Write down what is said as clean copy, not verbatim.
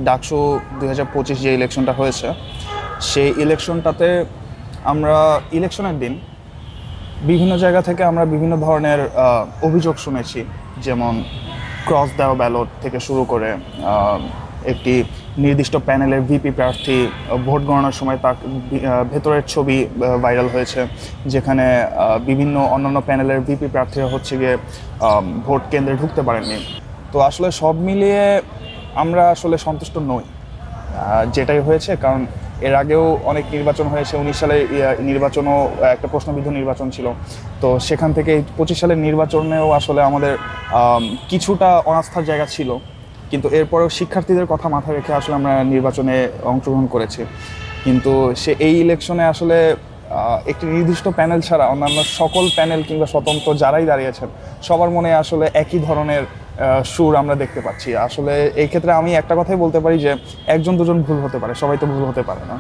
ডাকসু 2025 যে ইলেকশনটা হয়েছে সেই ইলেকশনটাতে আমরা ইলেকশনের দিন বিভিন্ন জায়গা থেকে আমরা বিভিন্ন ধরনের অভিযোগ শুনেছি, যেমন ক্রস দেওয়া ব্যালট থেকে শুরু করে একটি নির্দিষ্ট প্যানেলের ভিপি প্রার্থী ভোট গণনার সময় তার ভেতরের ছবি ভাইরাল হয়েছে, যেখানে বিভিন্ন অন্যান্য প্যানেলের ভিপি প্রার্থীরা হচ্ছে গিয়ে ভোট কেন্দ্রে ঢুকতে পারেননি। তো আসলে সব মিলিয়ে আমরা আসলে সন্তুষ্ট নই যেটাই হয়েছে, কারণ এর আগেও অনেক নির্বাচন হয়েছে। 19 সালের নির্বাচনও একটা প্রশ্নবিদ্ধ নির্বাচন ছিল, তো সেখান থেকে 25 সালের নির্বাচনেও আসলে আমাদের কিছুটা অনাস্থার জায়গা ছিল, কিন্তু এরপরেও শিক্ষার্থীদের কথা মাথায় রেখে আসলে আমরা নির্বাচনে অংশগ্রহণ করেছি। কিন্তু এই ইলেকশনে আসলে একটি নির্দিষ্ট প্যানেল ছাড়া অন্যান্য সকল প্যানেল কিংবা স্বতন্ত্র যারাই দাঁড়িয়েছেন সবার মনে আসলে একই ধরনের সুর আমরা দেখতে পাচ্ছি। আসলে এই ক্ষেত্রে আমি একটা কথাই বলতে পারি যে একজন দুজন ভুল হতে পারে, সবাই তো ভুল হতে পারে না।